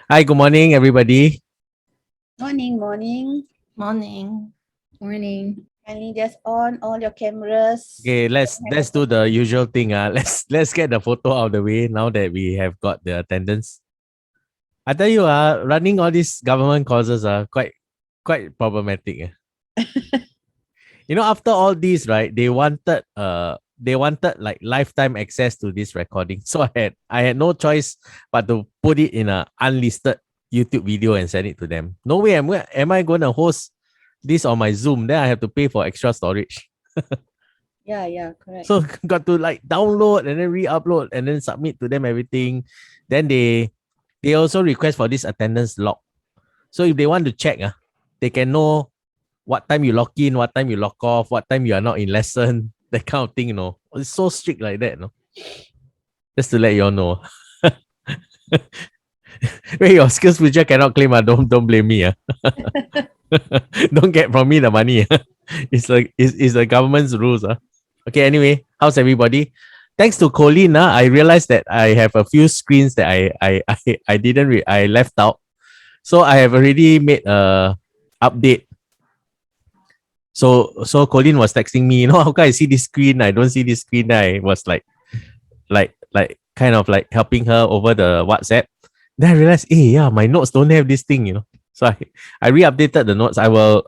Hi, good morning, everybody. Morning, morning. Morning. Morning. Kindly just on all your cameras. Okay, let's do the usual thing. Let's get the photo out of the way now that we have got the attendance. I tell you, running all these government causes are quite problematic. After all these, right? They wanted like lifetime access to this recording. So I had no choice but to put it in a unlisted YouTube video and send it to them. No way am I gonna host this on my Zoom. Then I have to pay for extra storage. Yeah, correct. So got to like download and then re-upload and then submit to them everything. Then they also request for this attendance log. So if they want to check, they can know what time you log in, what time you log off, what time you are not in lesson, that kind of thing, It's so strict like that, Just to let you all know. Wait, your SkillsFuture cannot claim, don't blame me. Don't get from me the money. It's the government's rules. Okay, anyway, how's everybody? Thanks to Colleen, I realized that I have a few screens that I didn't I left out. So I have already made a update. So Colleen was texting me, how come I see this screen? I don't see this screen. I was like kind of like helping her over the WhatsApp. Then I realized, yeah, my notes don't have this thing. So I re-updated the notes. I will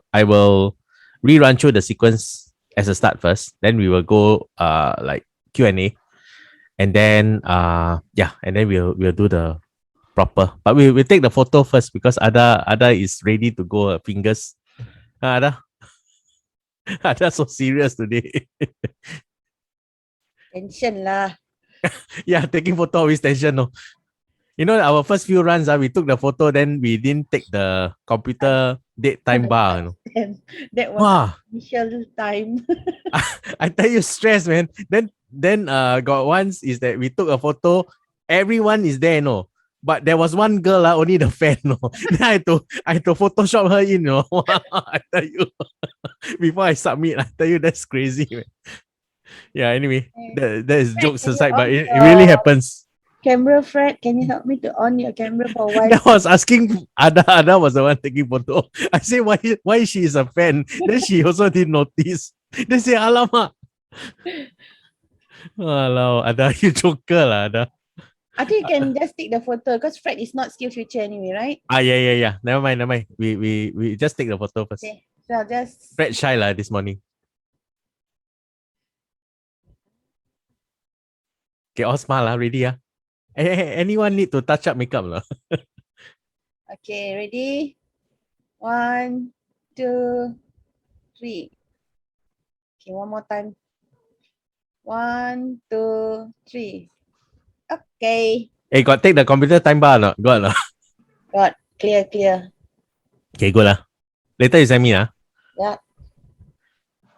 rerun through the sequence as a start first. Then we will go like Q&A. And then and then we'll do the proper. But we'll take the photo first because Ada is ready to go. Fingers. Ada. Ada so serious today. Tension lah. Yeah, taking photo always tension. No. Our first few runs, we took the photo, then we didn't take the computer date time bar. That was Wow. initial time. I tell you, stress, man. Then got once is that we took a photo, everyone is there, but there was one girl, only the fan, Then I had to Photoshop her in, I tell you, before I submit, I tell you that's crazy, man. Yeah. Anyway, that is jokes aside, but it really happens. Camera, Fred, can you help me to on your camera for a while? That was asking Ada was the one taking photo. I say why she is a fan. Then she also didn't notice. Then say alamak. Alau, Ada, you joker lah, Ada. I think you can just take the photo because Fred is not SkillsFuture anyway, right? Yeah. Never mind. We just take the photo first. Okay. So I'll just Fred shy lah this morning. Okay, all smile lah, ready ah. Anyone need to touch up makeup lah? Okay, ready? 1, 2, 3. Okay, one more time. 1, 2, 3. Okay. Hey, got take the computer time bar or not? Got lah. Got clear. Okay, good lah. Later you send me ah. Yeah.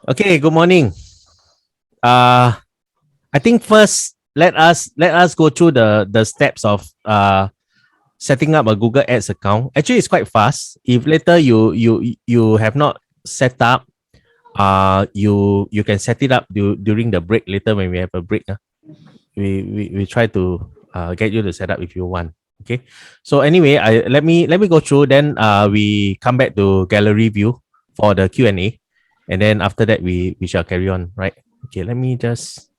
Okay, good morning. I think first let us go through the steps of setting up a Google Ads account. Actually, it's quite fast. If later you have not set up, you can set it up during the break later when we have a break. We try to get you to set up if you want. Okay. So anyway, let me go through. Then we come back to gallery view for the Q&A, and then after that we shall carry on. Right. Okay. Let me just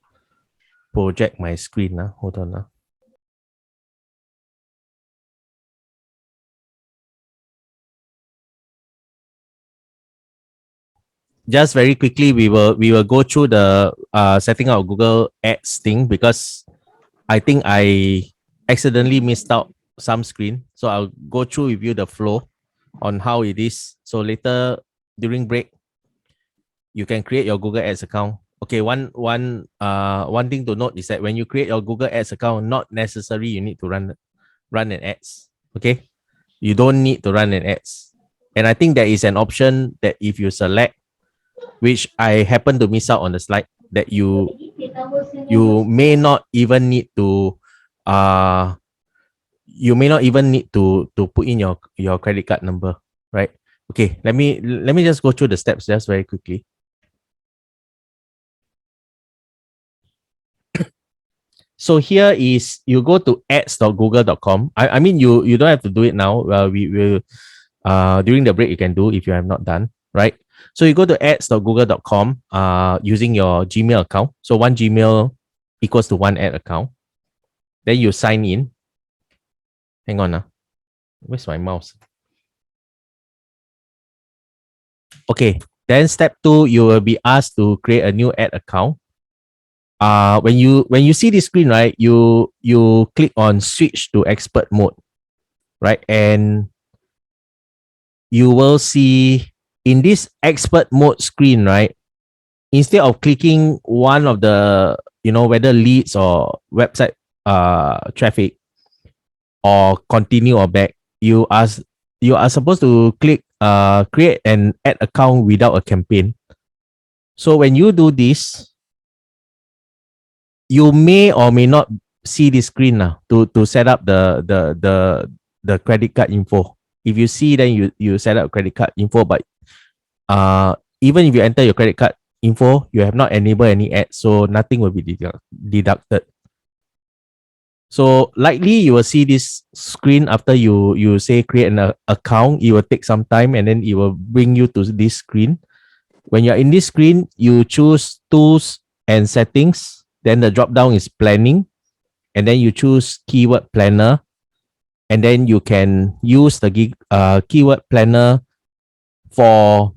project my screen. Hold on. Just very quickly, we will go through the setting up Google Ads thing because I think I accidentally missed out some screen. So I'll go through with you the flow on how it is. So later during break, you can create your Google Ads account. Okay, one thing to note is that when you create your Google Ads account, not necessary you need to run an ads. Okay, you don't need to run an ads, and I think there is an option that if you select, which I happen to miss out on the slide, that you may not even need to put in your credit card number, right? Okay, let me just go through the steps just very quickly. So here is you go to ads.google.com. I mean you don't have to do it now. We will during the break you can do if you have not done, right? So you go to ads.google.com using your Gmail account. So one Gmail equals to one ad account. Then you sign in. Hang on. Where's my mouse? Okay. Then step 2, you will be asked to create a new ad account. When you see this screen, right, you click on switch to expert mode, right? And you will see in this expert mode screen, right, instead of clicking one of the, whether leads or website traffic or continue or back, you are supposed to click create an ad account without a campaign. So when you do this, you may or may not see the screen now to set up the credit card info. If you see, then you set up credit card info, but even if you enter your credit card info, you have not enabled any ads, so nothing will be deducted. So likely you will see this screen after you say create an account. It will take some time and then it will bring you to this screen. When you're in this screen, you choose tools and settings. Then the drop down is planning, and then you choose keyword planner, and then you can use the keyword planner for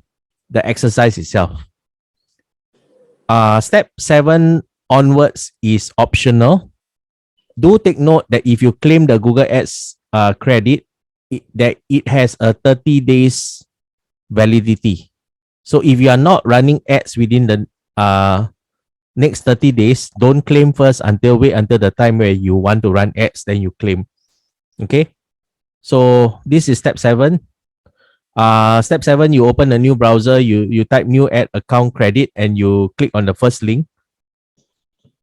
the exercise itself. Step 7 onwards is optional. Do take note that if you claim the Google Ads credit, that it has a 30 days validity. So if you are not running ads within the next 30 days, don't claim first wait until the time where you want to run ads, then you claim. Okay. So this is step 7. Step 7, you open a new browser, you type new ad account credit and you click on the first link.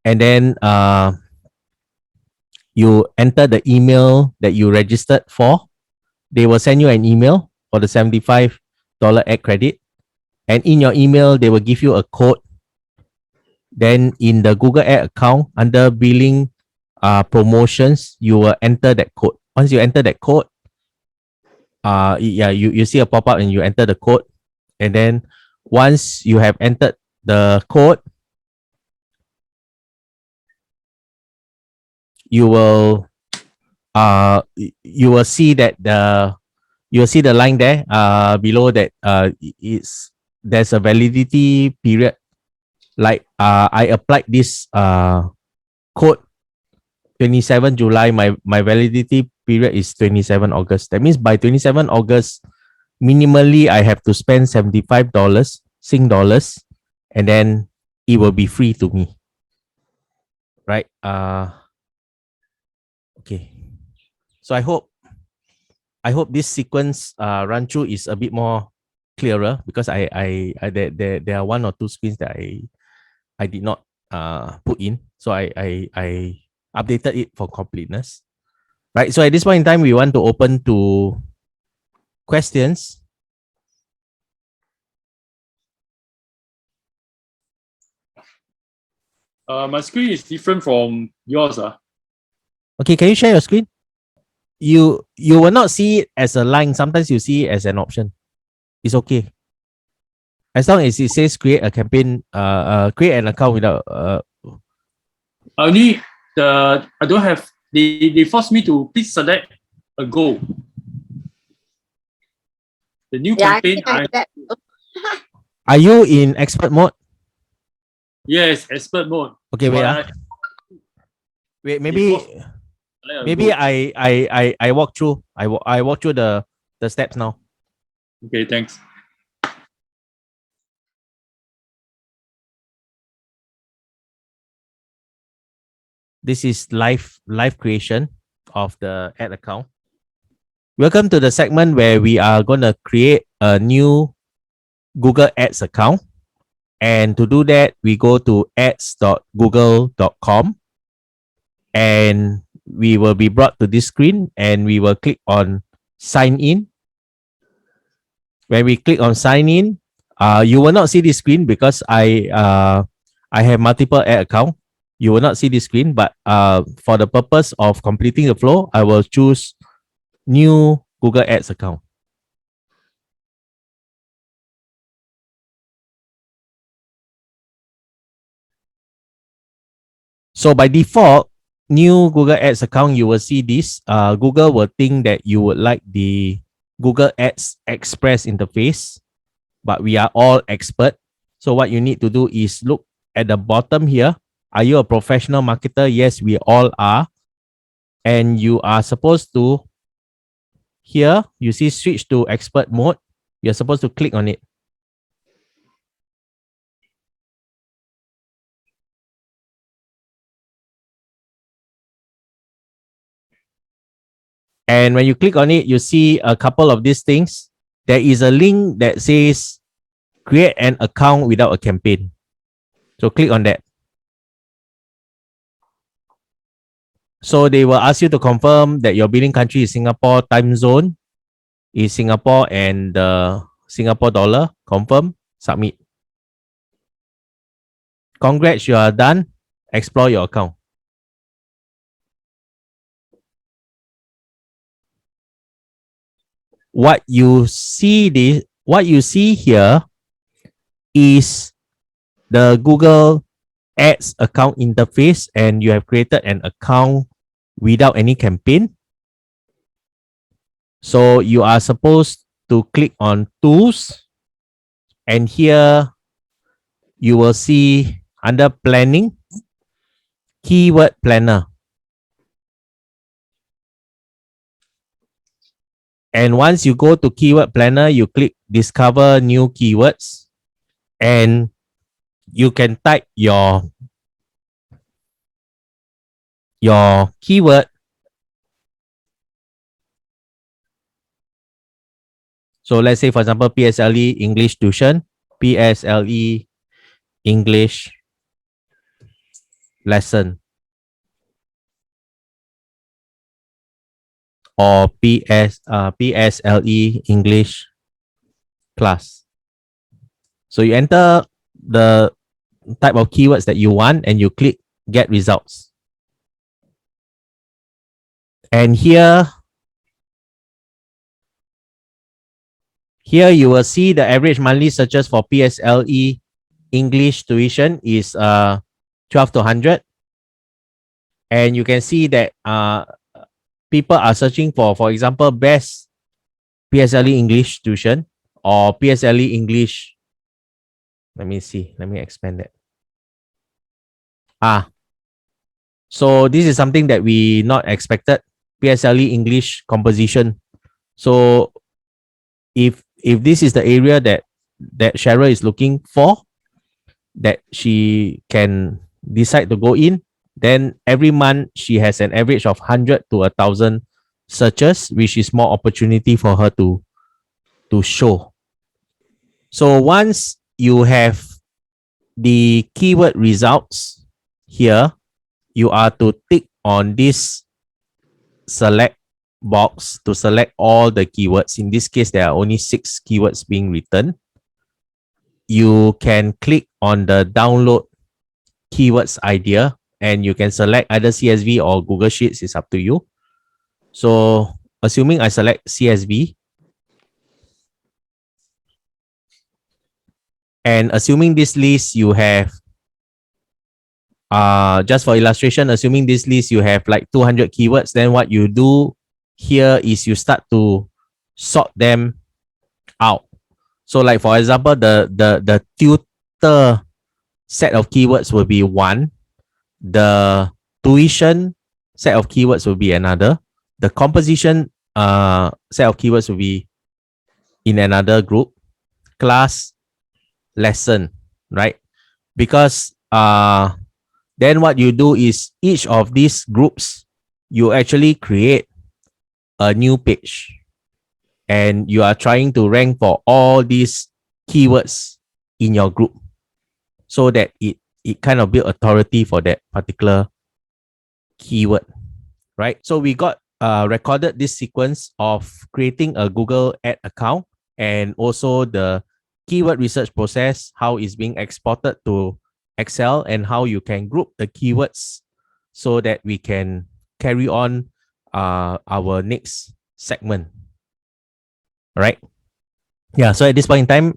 And then you enter the email that you registered for. They will send you an email for the $75 ad credit. And in your email, they will give you a code. Then in the Google Ad account, under billing promotions, you will enter that code. Once you enter that code, you see a pop-up and you enter the code. And then once you have entered the code, you will see that you'll see the line there below that there's a validity period. Like I applied this code 27 July, my validity period is 27 August. That means by 27 August, minimally I have to spend $75 Sing dollars, and then it will be free to me. Right? Okay. So I hope this sequence run through is a bit more clearer, because there are one or two screens that I did not put in. So I updated it for completeness. Right. So at this point in time, we want to open to questions. My screen is different from yours. Okay, can you share your screen? You will not see it as a line. Sometimes you see it as an option. It's okay. As long as it says create a campaign, create an account without I don't have, they forced me to please select a goal. The new campaign. Are you in expert mode? Yes, expert mode. Okay, wait, maybe I walk through. I walk through the steps now. Okay, thanks. This is live creation of the ad account. Welcome to the segment where we are going to create a new Google Ads account. And to do that, we go to ads.google.com and we will be brought to this screen and we will click on sign in. When we click on sign in, you will not see this screen because I have multiple ad accounts. you will not see this screen, but for the purpose of completing the flow, I will choose new Google Ads account. So by default, new Google Ads account, you will see this. Google will think that you would like the Google Ads Express interface, but we are all expert. So what you need to do is look at the bottom here. Are you a professional marketer? Yes, we all are. And you are supposed to, here, you see switch to expert mode. You're supposed to click on it. And when you click on it, you see a couple of these things. There is a link that says create an account without a campaign. So click on that. So they will ask you to confirm that your billing country is Singapore, time zone is Singapore, and Singapore dollar. Confirm, submit. Congrats, you are done. Explore your account. What you see here is the Google Ads account interface, and you have created an account without any campaign. So you are supposed to click on tools, and here you will see under planning, keyword planner. And once you go to keyword planner, you click discover new keywords, and you can type your keyword. So let's say, for example, PSLE English tuition, PSLE English lesson, or PSLE English class. So you enter the type of keywords that you want, and you click get results. And here you will see the average monthly searches for PSLE English tuition is 12 to 100. And you can see that people are searching for example, best PSLE English tuition or PSLE English. Let me see. Let me expand that. So this is something that we not expected. PSLE English composition. So if this is the area that Cheryl is looking for, that she can decide to go in, then every month she has an average of 100 to 1,000 searches, which is more opportunity for her to show. So once you have the keyword results here, you are to tick on this select box to select all the keywords. In this case, there are only 6 keywords being written. You can click on the download keywords idea, and you can select either CSV or Google Sheets. It's up to you. So assuming I select CSV, and assuming this list you have, just for illustration, assuming this list you have like 200 keywords, then what you do here is you start to sort them out. So like, for example, the tutor set of keywords will be one. The tuition set of keywords will be another. The composition set of keywords will be in another group. Class, lesson, right? Because then what you do is each of these groups, you actually create a new page, and you are trying to rank for all these keywords in your group, so that it kind of build authority for that particular keyword, right? So we got recorded this sequence of creating a Google Ad account, and also the keyword research process, how it's being exported to Excel and how you can group the keywords so that we can carry on our next segment. All right. Yeah. So at this point in time,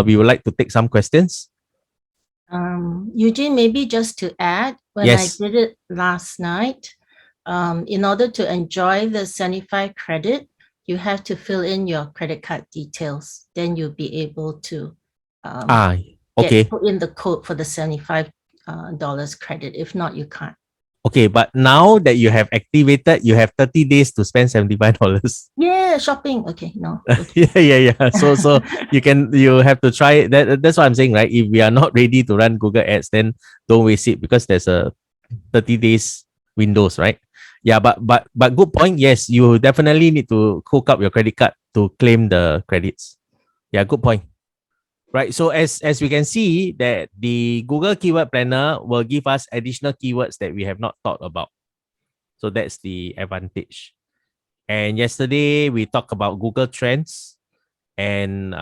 we would like to take some questions. Eugene, maybe just to add, when Yes. I did it last night, in order to enjoy the 75 credit, you have to fill in your credit card details. Then you'll be able to Okay. put in the code for the $75 credit. If not, you can't. Okay, but now that you have activated, you have 30 days to spend $75. Yeah, shopping. Okay, no. Okay. Yeah. So you have to try it. That's what I'm saying, right? If we are not ready to run Google Ads, then don't waste it because there's a 30 days windows, right? Yeah, but good point. Yes, you definitely need to hook up your credit card to claim the credits. Yeah, good point. Right. So as we can see that the Google Keyword Planner will give us additional keywords that we have not thought about. So that's the advantage. And yesterday we talked about Google Trends and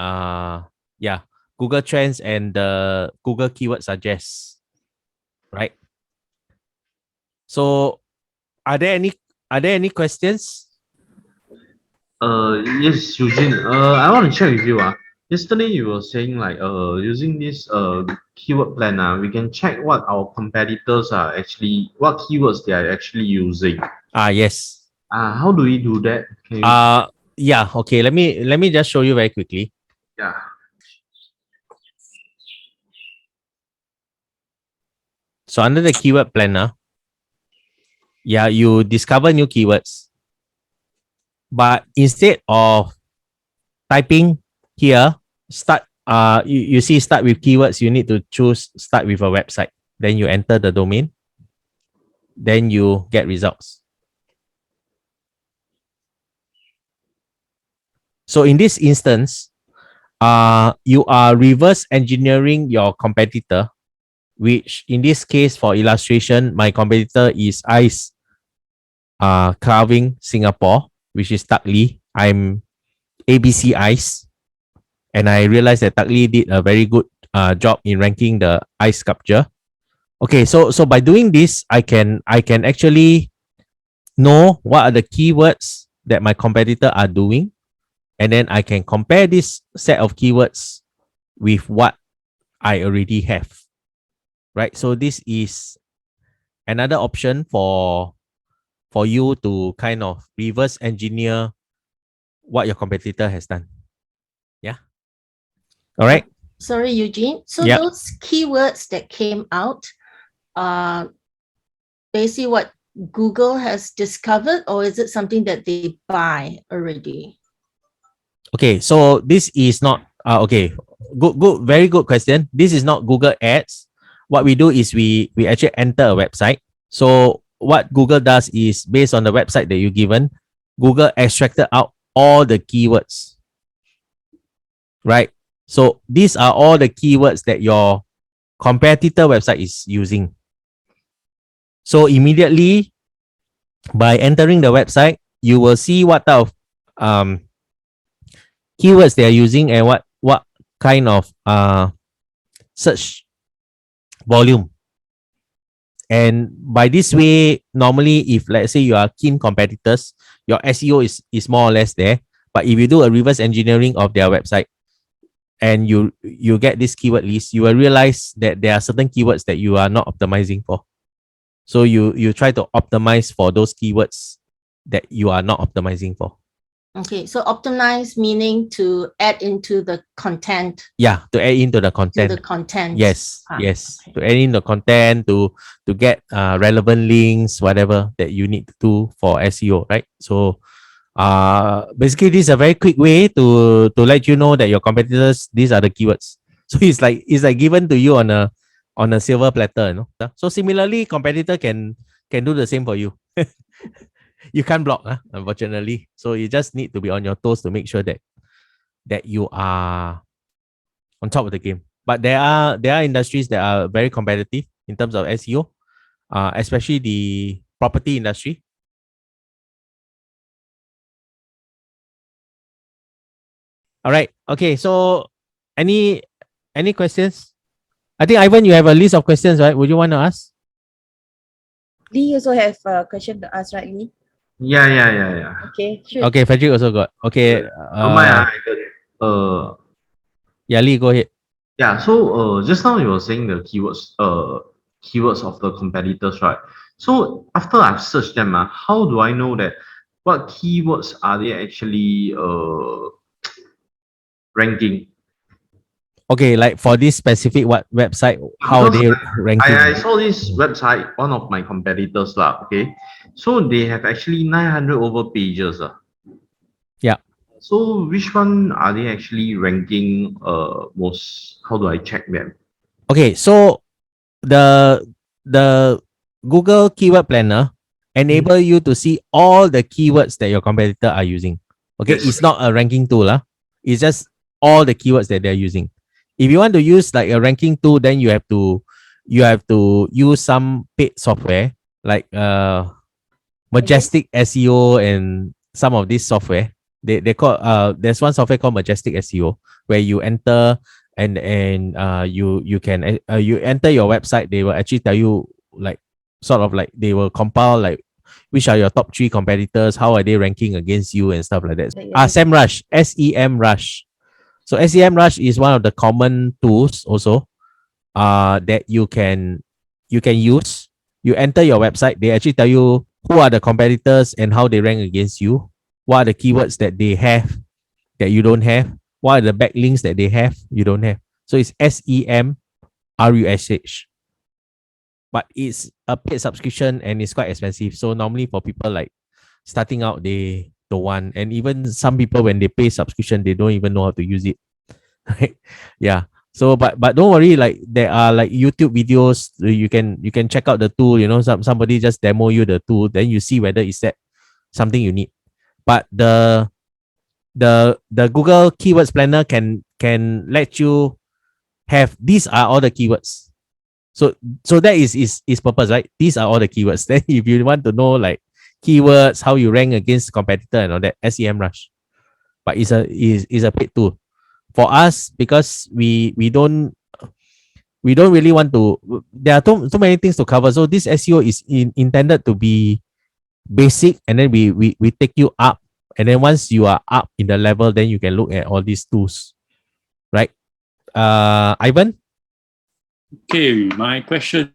Google Trends and the Google Keyword Suggest. Right. So are there any questions? Yes, Eugene. I want to check with you. Yesterday you were saying like using this keyword planner, we can check what our competitors are actually, what keywords they are actually using. Yes. How do we do that? Can you? Yeah. Okay. Let me just show you very quickly. Yeah. So under the keyword planner, yeah, you discover new keywords. But instead of typing here, you see start with keywords, you need to choose start with a website. Then you enter the domain. Then you get results. So in this instance, you are reverse engineering your competitor, which in this case for illustration, my competitor is Ice Carving Singapore, which is Tak Lee. I'm ABC Ice, and I realized that Tak Lee did a very good job in ranking the ice sculpture. Okay, so by doing this, I can actually know what are the keywords that my competitor are doing, and then I can compare this set of keywords with what I already have. Right, so this is another option for you to kind of reverse engineer what your competitor has done. Yeah. All right. Sorry, Eugene. So Yeah. those keywords that came out are basically what Google has discovered, or is it something that they buy already? Okay, so this is not okay. Good, very good question. This is not Google Ads. What we do is we actually enter a website. So what Google does is based on the website that you're given, Google extracted out all the keywords. Right? So these are all the keywords that your competitor website is using. So immediately by entering the website, you will see what type of keywords they are using and what kind of search volume. And by this way, normally if let's say you are keen competitors, your SEO is more or less there. But if you do a reverse engineering of their website and you get this keyword list, you will realize that there are certain keywords that you are not optimizing for. So you try to optimize for those keywords that you are not optimizing for. Okay, so optimize meaning to add into the content. Yeah, to add into the content. To the content. Yes, part. yes. Okay. To add in the content, to get relevant links, whatever that you need to do for SEO, right? So basically this is a very quick way to let you know that your competitors, these are the keywords. So it's like given to you on a silver platter, you know. So similarly, competitor can do the same for you. You can't block, unfortunately. So you just need to be on your toes to make sure that you are on top of the game. But there are industries that are very competitive in terms of SEO, especially the property industry. All right. Okay. So any questions? I think Ivan, you have a list of questions, right? Would you want to ask? Lee also have a question to ask, right, Lee? Yeah. Okay, sure. Okay, Frederick also got. Okay, Don't mind, I can, yeah, Lee, go ahead. yeah, so just now you were saying the keywords of the competitors, right? So after I've searched them, how do I know that what keywords are they actually ranking? Okay, like for this specific website, how are Because they ranking? I saw this website, one of my competitors lah, okay? So they have actually 900 over pages. Yeah. So which one are they actually ranking most? How do I check them? Okay, so the Google Keyword Planner enable you to see all the keywords that your competitor are using. Okay, Yes. it's not a ranking tool, it's just all the keywords that they're using. If you want to use like a ranking tool, then you have to use some paid software like Majestic SEO and some of this software. They call there's one software called Majestic SEO where you enter and you can you enter your website. They will actually tell you like sort of like they will compile like which are your top 3 competitors, how are they ranking against you and stuff like that. Sem Rush, SEM Rush. So SEM Rush is one of the common tools also that you can use. You enter your website, they actually tell you who are the competitors and how they rank against you. What are the keywords that they have that you don't have? What are the backlinks that they have you don't have? So it's SEM RUSH. But it's a paid subscription and it's quite expensive. So normally for people like starting out, they don't want. And even some people, when they pay subscription, they don't even know how to use it. Right? Yeah. So but don't worry, like there are like YouTube videos you can check out the tool, you know, somebody just demo you the tool, then you see whether is that something you need. But the Google Keywords Planner can let you have these are all the keywords. So that is purpose, right? These are all the keywords. Then if you want to know like keywords, how you rank against competitor and all that, SEM Rush. But it's a paid tool. For us, because we don't really want to, there are too many things to cover. So this SEO is intended to be basic, and then we take you up, and then once you are up in the level, then you can look at all these tools, right? Ivan. Okay, my question.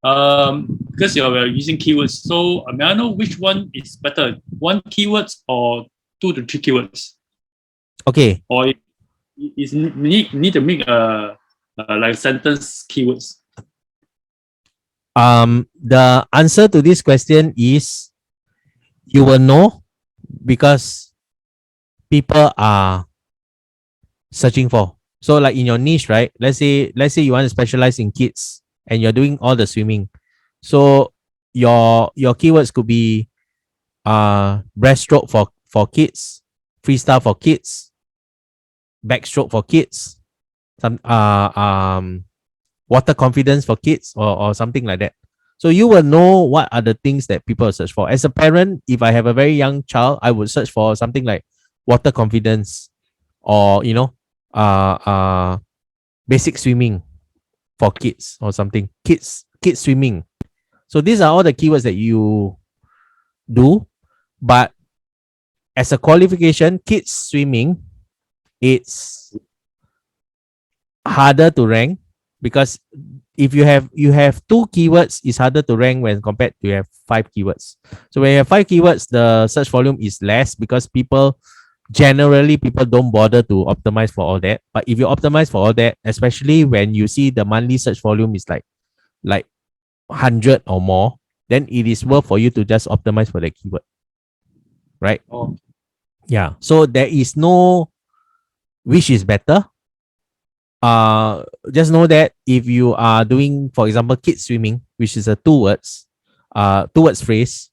Because you're using keywords, so may I know which one is better? 1 keywords or 2 to 3 keywords? Okay. Or is need to make like sentence keywords? The answer to this question is you will know because people are searching for. So like in your niche, right? Let's say you want to specialize in kids and you're doing all the swimming. So your keywords could be breaststroke for kids, freestyle for kids, backstroke for kids, some water confidence for kids or something like that. So you will know what are the things that people search for. As a parent, if I have a very young child, I would search for something like water confidence or basic swimming for kids or something. Kids swimming. So these are all the keywords that you do, but as a qualification, kids swimming, it's harder to rank because if you have 2 keywords, it's harder to rank when compared to you have 5 keywords. So when you have 5 keywords, the search volume is less because people don't bother to optimize for all that. But if you optimize for all that, especially when you see the monthly search volume is like 100 or more, then it is worth for you to just optimize for that keyword, right? Oh. Yeah. So there is no which is better. Just know that if you are doing, for example, kids swimming, which is a 2 words phrase,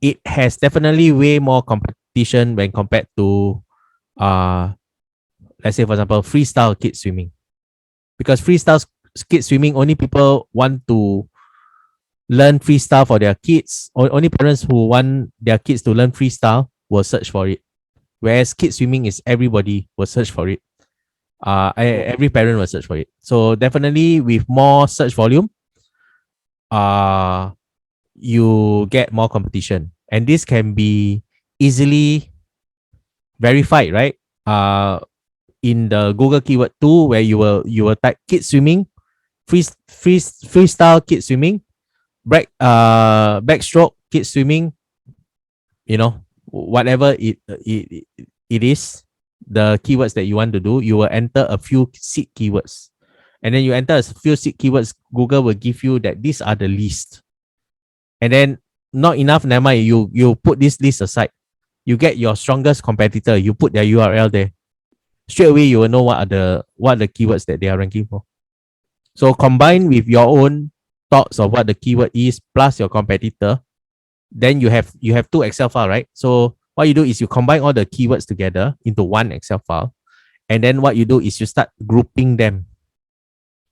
it has definitely way more competition when compared to let's say for example freestyle kids swimming, because freestyle kids swimming only people want to learn freestyle for their kids, or only parents who want their kids to learn freestyle will search for it, whereas kids swimming is everybody will search for it. Every parent will search for it. So definitely with more search volume, you get more competition, and this can be easily verified, right? In the Google keyword tool, where you will type kids swimming, freestyle kids swimming, backstroke kids swimming, whatever it is, the keywords that you want to do, you will enter a few seed keywords, and then you enter a few seed keywords. Google will give you that these are the list, and then not enough, never mind, you put this list aside, you get your strongest competitor, you put their URL there, straight away you will know what are the keywords that they are ranking for. So combine with your own thoughts of what the keyword is plus your competitor, then you have two Excel file, right? So what you do is you combine all the keywords together into one Excel file, and then what you do is you start grouping them,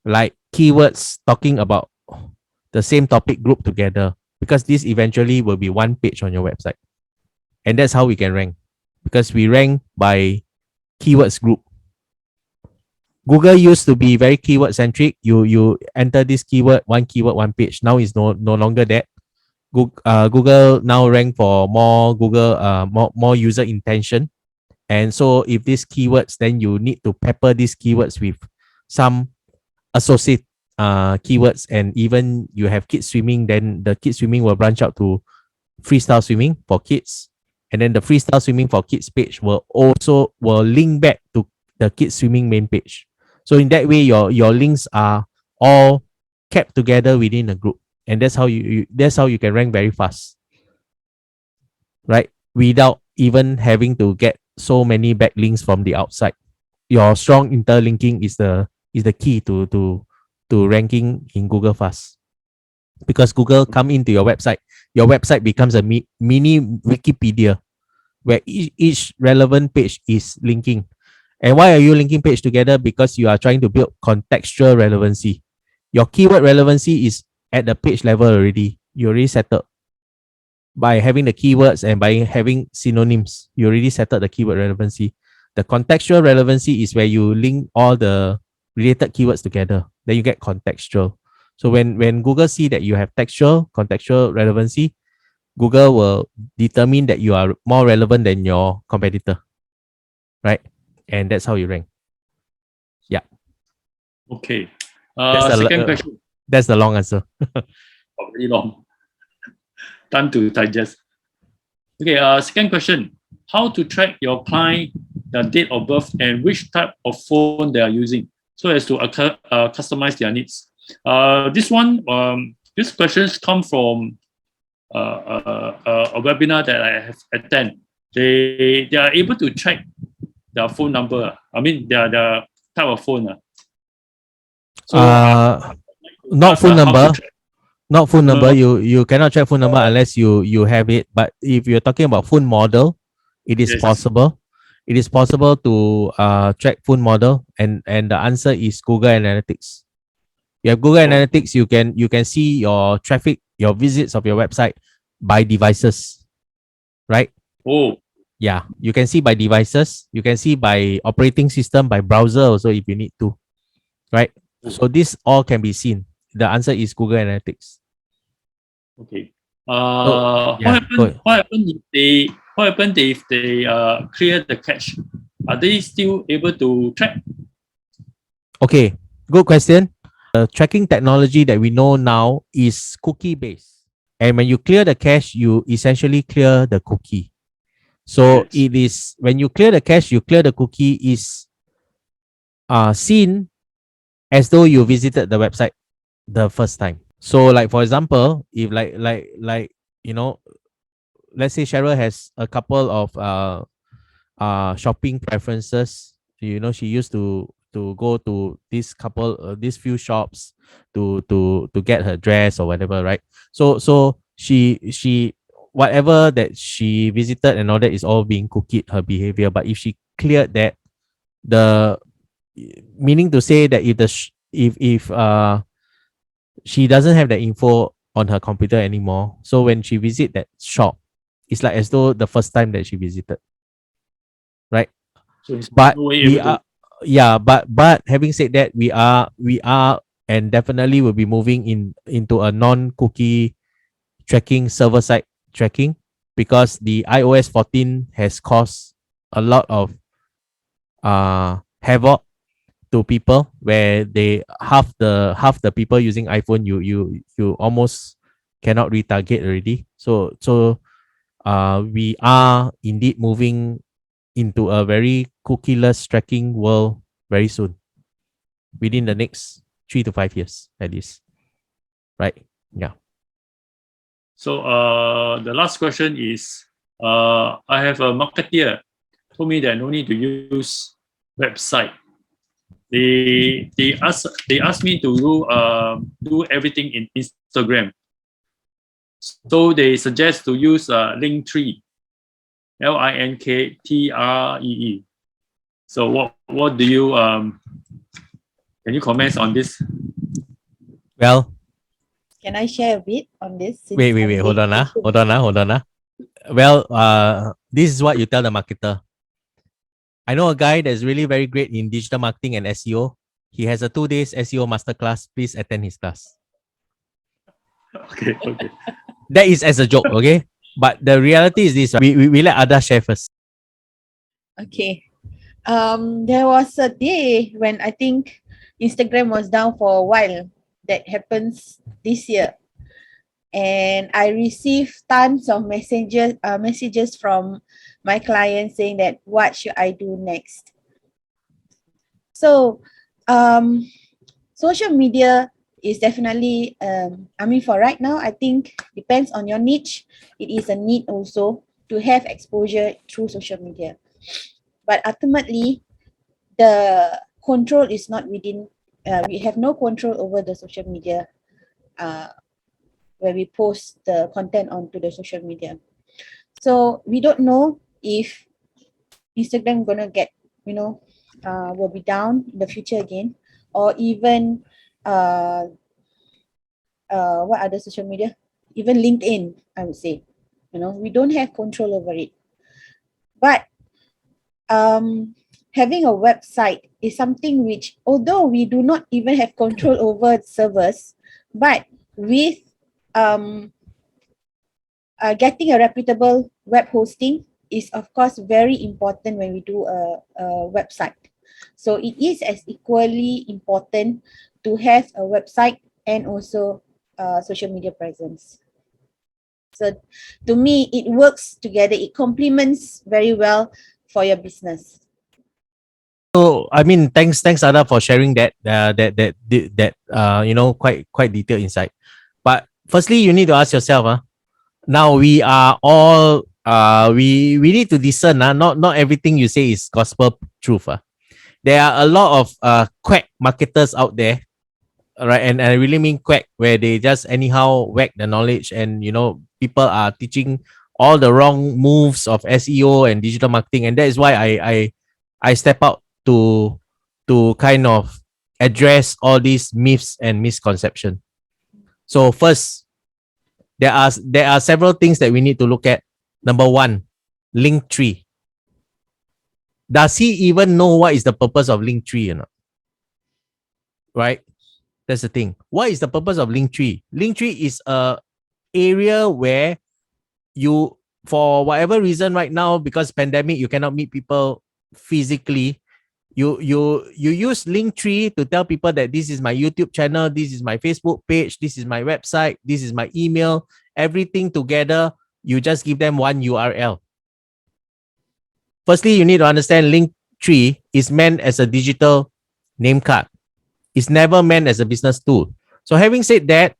like keywords talking about the same topic grouped together, because this eventually will be one page on your website. And that's how we can rank, because we rank by keywords group. Google used to be very keyword centric. You enter this keyword, one page. Now it's no longer that. Google now rank for more more user intention, and so if these keywords, then you need to pepper these keywords with some associate keywords, and even you have kids swimming, then the kids swimming will branch out to freestyle swimming for kids, and then the freestyle swimming for kids page will link back to the kids swimming main page. So in that way, your links are all kept together within a group, and that's how you can rank very fast, right? Without even having to get so many backlinks from the outside. Your strong interlinking is the key to ranking in Google fast, because Google come into your website becomes a mini Wikipedia, where each relevant page is linking. And why are you linking page together? Because you are trying to build contextual relevancy. Your keyword relevancy is at the page level already. You already settled by having the keywords and by having synonyms. You already settled the keyword relevancy. The contextual relevancy is where you link all the related keywords together. Then you get contextual. So when Google see that you have contextual relevancy, Google will determine that you are more relevant than your competitor, right? And that's how you rank. Yeah. Okay. Second Question. That's the long answer. Very long. Time to digest. Okay. Second question: how to track your client, the date of birth, and which type of phone they are using, so as to customize their needs. These questions come from a webinar that I have attended. They are able to track their phone number. I mean, their type of phone. So not phone number. Not phone number. You cannot track phone number unless you have it. But if you're talking about phone model, it is possible. It is possible to track phone model, and the answer is Google Analytics. You have Google Analytics, you can see your traffic, your visits of your website by devices, right? Oh, yeah, you can see by devices, you can see by operating system, by browser also if you need to, right? So this all can be seen. The answer is Google Analytics. Okay. yeah, what happen if they clear the cache? Are they still able to track? Okay, good question. The tracking technology that we know now is cookie based, and when you clear the cache, you essentially clear the cookie. So it is, when you clear the cache, you clear the cookie, is seen as though you visited the website the first time. So like, for example, if like let's say Cheryl has a couple of shopping preferences. She used to go to these few shops to get her dress or whatever, right? So she whatever that she visited and all that is all being cookied, her behavior. But if she cleared that, the meaning to say that if she doesn't have the info on her computer anymore, so when she visit that shop, it's like as though the first time that she visited, right? So But we are yeah, but having said that, we are and definitely will be moving into a non-cookie tracking, server side tracking, because the iOS 14 has caused a lot of havoc to people, where they half the people using iPhone, you almost cannot retarget already. So we are indeed moving into a very cookieless tracking world very soon, within the next 3 to 5 years at least. Right? Yeah. So the last question is, I have a marketeer told me that no need to use website. They asked me to do everything in Instagram. So they suggest to use Linktree, Linkttree. So what do you can you comment on this? Well, Can I share a bit on this? wait. Hold on. Well, this is what you tell the marketer. I know a guy that's really very great in digital marketing and SEO. He has a 2 days SEO masterclass. Please attend his class. Okay. That is as a joke, okay? But the reality is this. We let Ada share first. Okay. There was a day when I think Instagram was down for a while. That happens this year. And I received tons of messages from my clients saying that what should I do next. So social media is definitely for right now, I think depends on your niche. It is a need also to have exposure through social media. But ultimately, the control is not within, we have no control over the social media where we post the content onto the social media. So we don't know if Instagram gonna get, will be down in the future again, or even what other social media, even LinkedIn, I would say. We don't have control over it. But having a website is something which, although we do not even have control over servers, but with getting a reputable web hosting is of course very important when we do a website. So it is as equally important to have a website and also social media presence. So to me, it works together. It complements very well for your business. So I mean, thanks Ada for sharing that quite detailed insight. But firstly, you need to ask yourself, now we are all we need to discern. Not everything you say is gospel truth. There are a lot of quack marketers out there, right? And I really mean quack, where they just anyhow whack the knowledge, and people are teaching all the wrong moves of SEO and digital marketing, and that is why I step out to kind of address all these myths and misconceptions. So first, there are several things that we need to look at. Number one, Linktree. Does he even know what is the purpose of Linktree or not? Right? That's the thing. What is the purpose of Linktree? Linktree is a area where you, for whatever reason right now, because pandemic, you cannot meet people physically. You use Linktree to tell people that this is my YouTube channel, this is my Facebook page, this is my website, this is my email, everything together. You just give them one URL. Firstly, you need to understand Linktree is meant as a digital name card. It's never meant as a business tool. So having said that,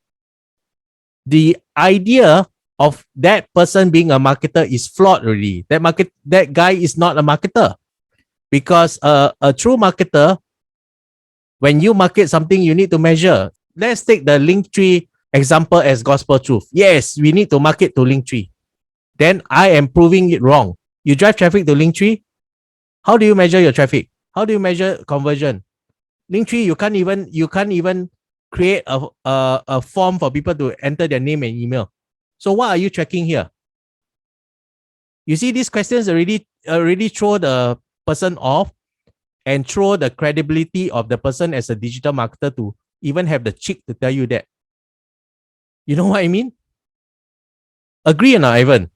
the idea of that person being a marketer is flawed already. That guy is not a marketer, because a true marketer, when you market something, you need to measure. Let's take the Linktree example as gospel truth. Yes, we need to market to Linktree. Then I am proving it wrong. You drive traffic to Linktree. How do you measure your traffic? How do you measure conversion? Linktree, you can't even create a form for people to enter their name and email. So what are you tracking here? You see, these questions already throw the person off, and throw the credibility of the person as a digital marketer to even have the cheek to tell you that. You know what I mean? Agree or not, Ivan?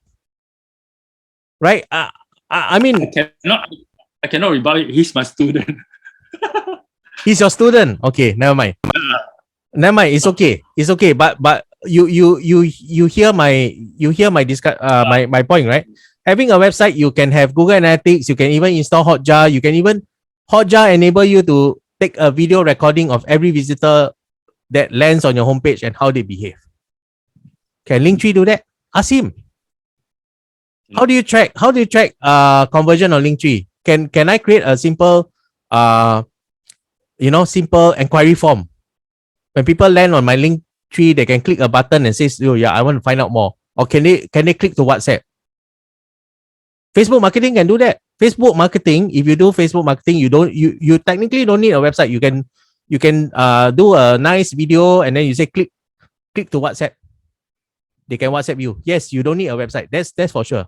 Right? I mean, I cannot rebut it. He's my student. he's your student. Okay, never mind. Never mind. It's okay. It's okay. But you hear my discuss my point, right? Having a website, you can have Google Analytics. You can even install Hotjar. You can even Hotjar enable you to take a video recording of every visitor that lands on your homepage and how they behave. Can Linktree do that? Ask him. How do you track conversion on Linktree? Can I create a simple simple inquiry form? When people land on my Linktree, they can click a button and says, "Oh yeah, I want to find out more." Or can they click to WhatsApp? Facebook marketing can do that. Facebook marketing, if you do Facebook marketing, you technically don't need a website. You can do a nice video and then you say click to WhatsApp. They can WhatsApp you. Yes, you don't need a website. That's for sure.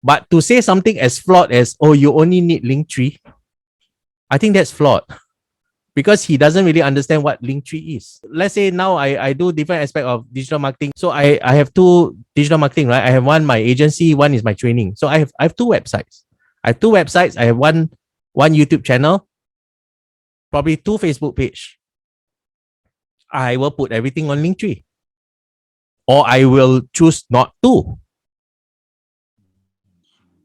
But to say something as flawed as, oh, you only need Linktree, I think that's flawed because he doesn't really understand what Linktree is. Let's say now I do different aspect of digital marketing. So I have two digital marketing, right? I have one, my agency, one is my training. So I have two websites. I have one YouTube channel, probably 2 Facebook page. I will put everything on Linktree. Or I will choose not to.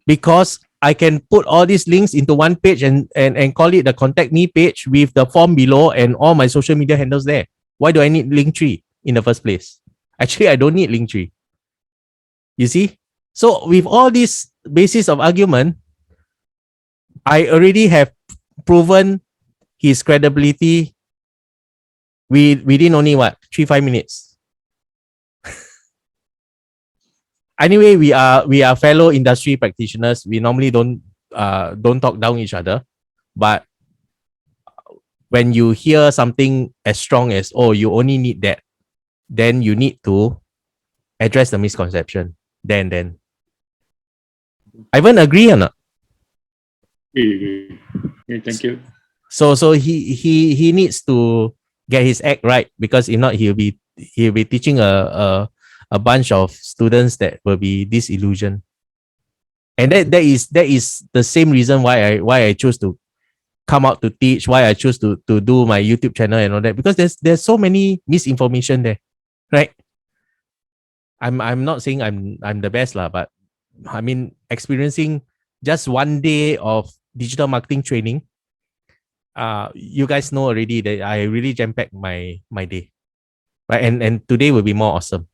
Because I can put all these links into one page and call it the contact me page with the form below and all my social media handles there. Why do I need Linktree in the first place? Actually, I don't need Linktree. You see? So with all these basis of argument, I already have proven his credibility within only 3-5 minutes. Anyway, we are fellow industry practitioners. We normally don't talk down each other, but when you hear something as strong as, oh, you only need that, then you need to address the misconception. Then Ivan, agree or not? Yeah, thank you. So he needs to get his act right, because if not, he'll be teaching a bunch of students that will be disillusioned. And that is the same reason why I chose to come out to teach, why I chose to do my YouTube channel and all that, because there's so many misinformation there, right? I'm not saying I'm the best lah, but I mean, experiencing just one day of digital marketing training, you guys know already that I really jam-packed my day, right? And today will be more awesome.